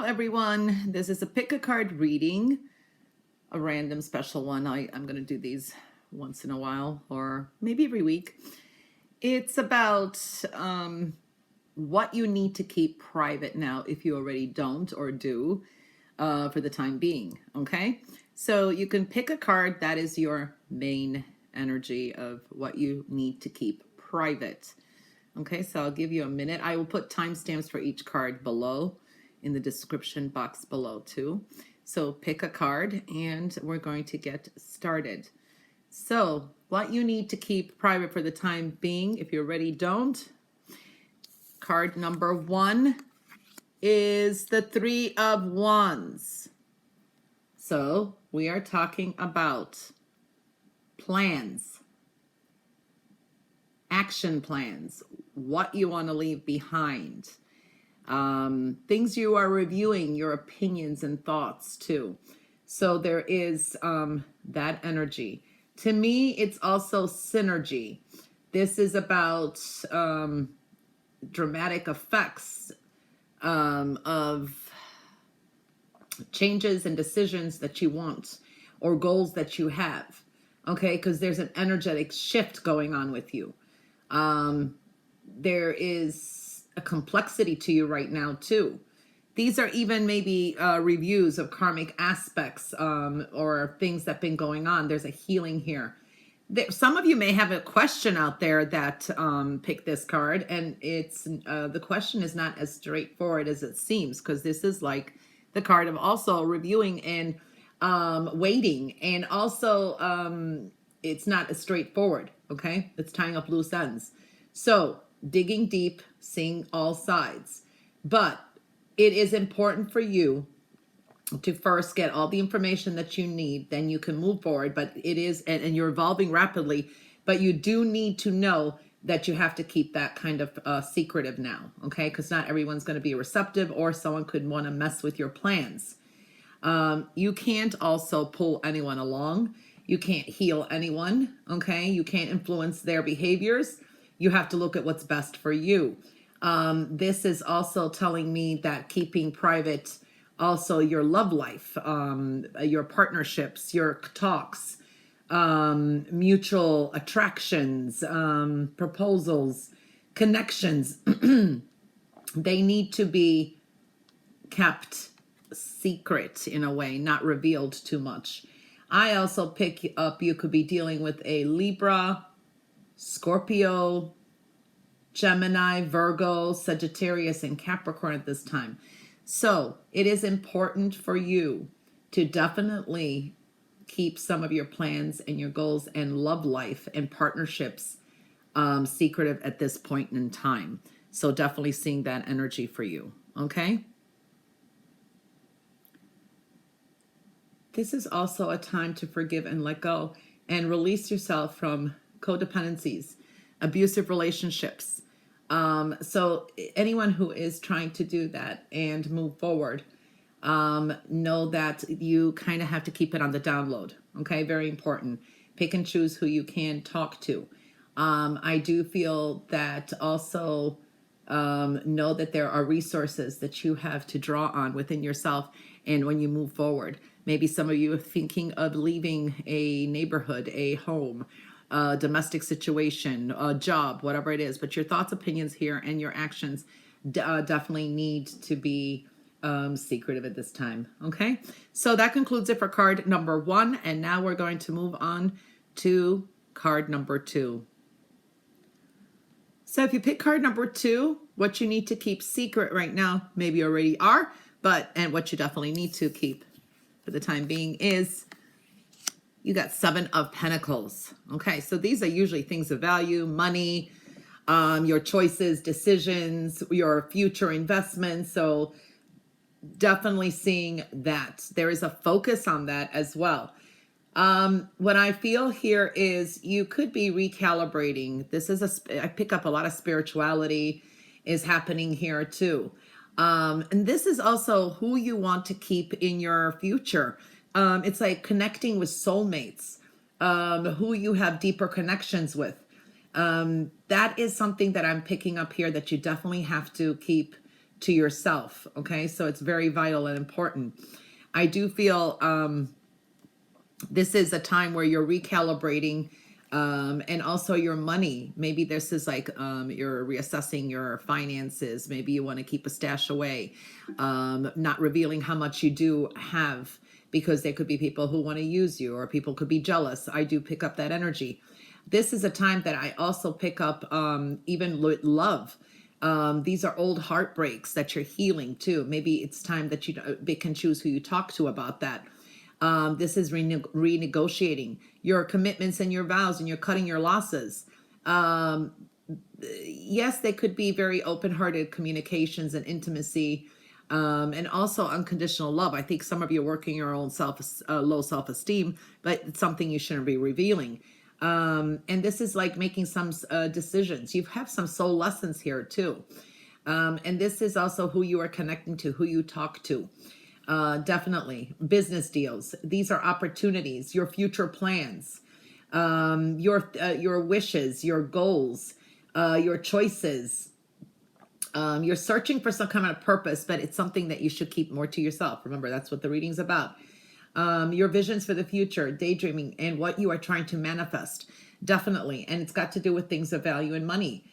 everyone. This is a pick a card reading, a random special one. I'm going to do these once in a while or maybe every week. It's about what you need to keep private now if you already don't or do for the time being. Okay, so you can pick a card that is your main energy of what you need to keep private. Okay, so I'll give you a minute. I will put timestamps for each card below in the description box below too. So pick a card and we're going to get started. So what you need to keep private for the time being, if you already don't, card number 1 is the 3 of Wands. So we are talking about plans, action plans, what you want to leave behind, things you are reviewing, your opinions and thoughts too. So there is that energy. To me, it's also synergy. This is about dramatic effects of changes and decisions that you want or goals that you have. Okay, because there's an energetic shift going on with you. There is a complexity to you right now too. These are even maybe reviews of karmic aspects or things that have been going on. There's a healing here. Some of you may have a question out there that picked this card, and it's the question is not as straightforward as it seems, because this is like the card of also reviewing and waiting, and also it's not as straightforward. Okay, it's tying up loose ends. So digging deep, seeing all sides. But it is important for you to first get all the information that you need, then you can move forward. But it is, and you're evolving rapidly, but you do need to know that you have to keep that kind of secretive now, okay? Because not everyone's going to be receptive, or someone could want to mess with your plans. You can't also pull anyone along. You can't heal anyone, okay? You can't influence their behaviors. You have to look at what's best for you. This is also telling me that keeping private also your love life, your partnerships, your talks, mutual attractions, proposals, connections, they need to be kept secret in a way, not revealed too much. I also pick up, you could be dealing with a Libra, Scorpio, Gemini, Virgo, Sagittarius, and Capricorn at this time. So it is important for you to definitely keep some of your plans and your goals and love life and partnerships secretive at this point in time. So definitely seeing that energy for you, okay? This is also a time to forgive and let go and release yourself from codependencies, abusive relationships. So anyone who is trying to do that and move forward, know that you kind of have to keep it on the download. Okay, very important. Pick and choose who you can talk to. I do feel that also know that there are resources that you have to draw on within yourself, and when you move forward. Maybe some of you are thinking of leaving a neighborhood, a home, a domestic situation, a job, whatever it is. But your thoughts, opinions here, and your actions definitely need to be secretive at this time. Okay, so that concludes it for card number 1. And now we're going to move on to card number 2. So if you pick card number 2, what you need to keep secret right now, maybe you already are, and what you definitely need to keep for the time being is you got 7 of Pentacles. Okay, so these are usually things of value, money, your choices, decisions, your future investments. So definitely seeing that there is a focus on that as well. What I feel here is you could be recalibrating. This is I pick up a lot of spirituality is happening here too. And this is also who you want to keep in your future. It's like connecting with soulmates, who you have deeper connections with. That is something that I'm picking up here that you definitely have to keep to yourself. Okay, so it's very vital and important. I do feel this is a time where you're recalibrating, and also your money. Maybe this is like you're reassessing your finances. Maybe you want to keep a stash away, not revealing how much you do have, because there could be people who want to use you, or people could be jealous. I do pick up that energy. This is a time that I also pick up even love. These are old heartbreaks that you're healing too. Maybe it's time that you can choose who you talk to about that. This is renegotiating your commitments and your vows, and you're cutting your losses. Yes, they could be very open-hearted communications and intimacy, and also unconditional love. I think some of you are working your own low self-esteem, but it's something you shouldn't be revealing. And this is like making some decisions. You have some soul lessons here too. And this is also who you are connecting to, who you talk to. Definitely business deals. These are opportunities, your future plans, your wishes, your goals, your choices. You're searching for some kind of purpose, but it's something that you should keep more to yourself. Remember, that's what the reading's about. Your visions for the future, daydreaming, and what you are trying to manifest. Definitely. And it's got to do with things of value and money.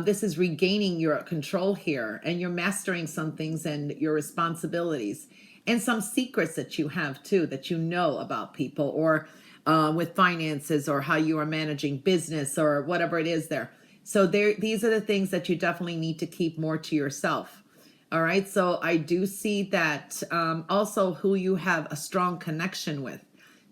This is regaining your control here, and you're mastering some things and your responsibilities, and some secrets that you have too, that you know about people, or with finances, or how you are managing business, or whatever it is there. So these are the things that you definitely need to keep more to yourself. All right. So I do see that also who you have a strong connection with.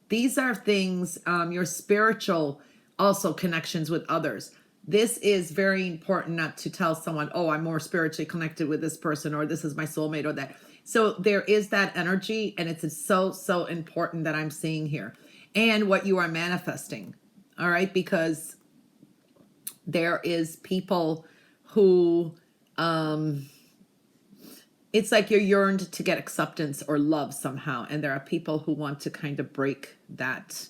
These are things, your spiritual also connections with others. This is very important, not to tell someone, oh, I'm more spiritually connected with this person, or this is my soulmate, or that. So there is that energy, and it's so important that I'm seeing here, and what you are manifesting. All right. Because there is people who, it's like you're yearned to get acceptance or love somehow. And there are people who want to kind of break that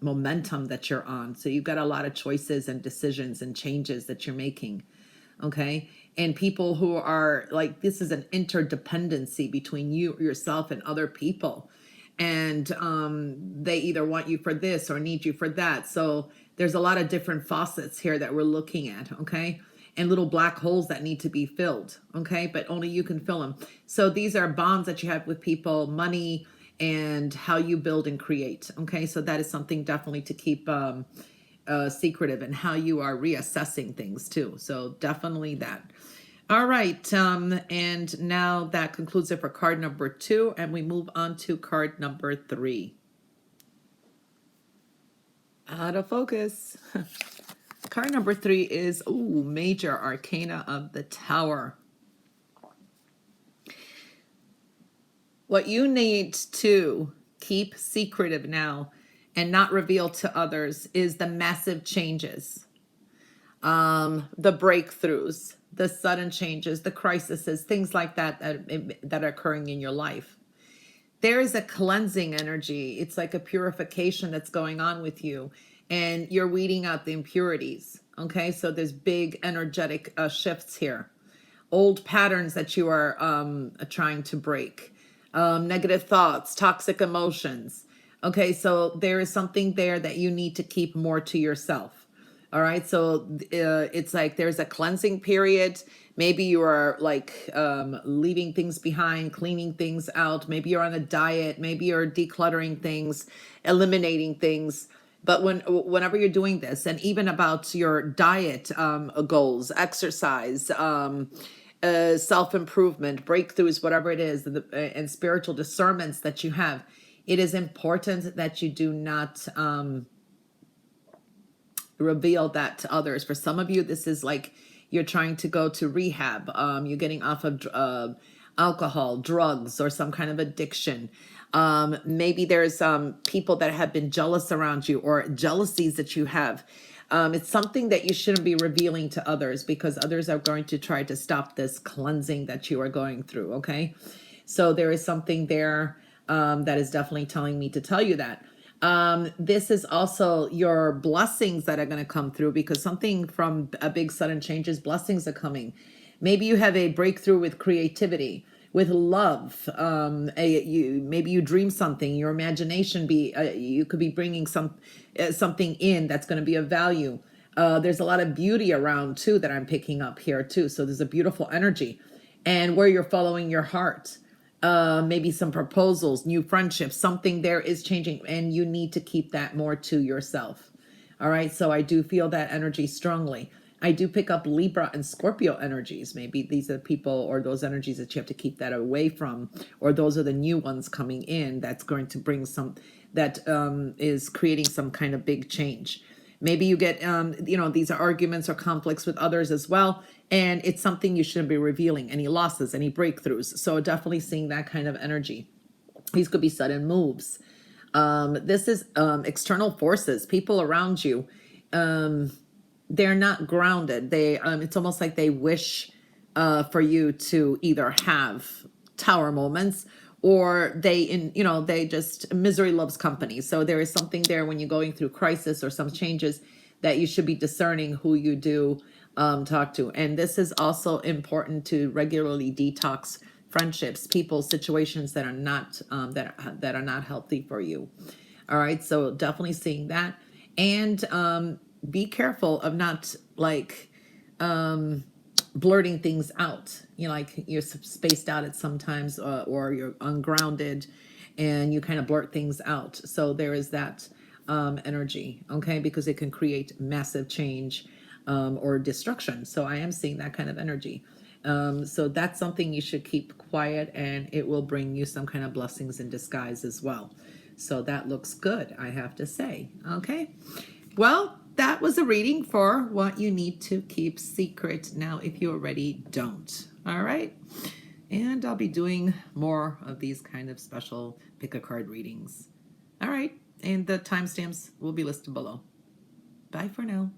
momentum that you're on. So you've got a lot of choices and decisions and changes that you're making. Okay. And people who are like, this is an interdependency between you, yourself, and other people. And they either want you for this or need you for that. So there's a lot of different faucets here that we're looking at. Okay. And little black holes that need to be filled. Okay. But only you can fill them. So these are bonds that you have with people, money, and how you build and create. Okay. So that is something definitely to keep secretive, and how you are reassessing things too. So definitely that. All right. And now that concludes it for card number 2. And we move on to card number 3. Out of focus. Card number 3 is, Major Arcana of the Tower. What you need to keep secretive now and not reveal to others is the massive changes, the breakthroughs, the sudden changes, the crises, things like that that are occurring in your life. There is a cleansing energy. It's like a purification that's going on with you, and you're weeding out the impurities. Okay, so there's big energetic shifts here. Old patterns that you are trying to break, negative thoughts, toxic emotions. Okay, so there is something there that you need to keep more to yourself. All right, so it's like there's a cleansing period. Maybe you are like leaving things behind, cleaning things out. Maybe you're on a diet. Maybe you're decluttering things, eliminating things. But whenever you're doing this, and even about your diet goals, exercise, self-improvement, breakthroughs, whatever it is, and spiritual discernments that you have, it is important that you do not reveal that to others. For some of you, this is like you're trying to go to rehab. You're getting off of alcohol, drugs, or some kind of addiction. Maybe there's people that have been jealous around you, or jealousies that you have. It's something that you shouldn't be revealing to others, because others are going to try to stop this cleansing that you are going through. Okay. So there is something there that is definitely telling me to tell you that. This is also your blessings that are going to come through, because something from a big sudden changes, blessings are coming. Maybe you have a breakthrough with creativity, with love. Maybe you dream something. Your imagination you could be bringing something in that's going to be of value. There's a lot of beauty around too that I'm picking up here too. So there's a beautiful energy, and where you're following your heart. Maybe some proposals, new friendships, something there is changing, and you need to keep that more to yourself. All right. So I do feel that energy strongly. I do pick up Libra and Scorpio energies. Maybe these are people or those energies that you have to keep that away from, or those are the new ones coming in that's going to bring that is creating some kind of big change. Maybe you get, these are arguments or conflicts with others as well. And it's something you shouldn't be revealing, any losses, any breakthroughs. So definitely seeing that kind of energy. These could be sudden moves. This is external forces, people around you. They're not grounded. It's almost like they wish for you to either have tower moments, or they just, misery loves company. So there is something there when you're going through crisis or some changes that you should be discerning who you do talk to. And this is also important to regularly detox friendships, people, situations that are not that are not healthy for you. All right, so definitely seeing that. And be careful of not like blurting things out. Like you're spaced out at sometimes, or you're ungrounded and you kind of blurt things out. So there is that energy, okay, because it can create massive change or destruction. So I am seeing that kind of energy. So that's something you should keep quiet, and it will bring you some kind of blessings in disguise as well. So that looks good, I have to say. Okay. Well, that was a reading for what you need to keep secret now if you already don't. All right. And I'll be doing more of these kind of special pick a card readings. All right. And the timestamps will be listed below. Bye for now.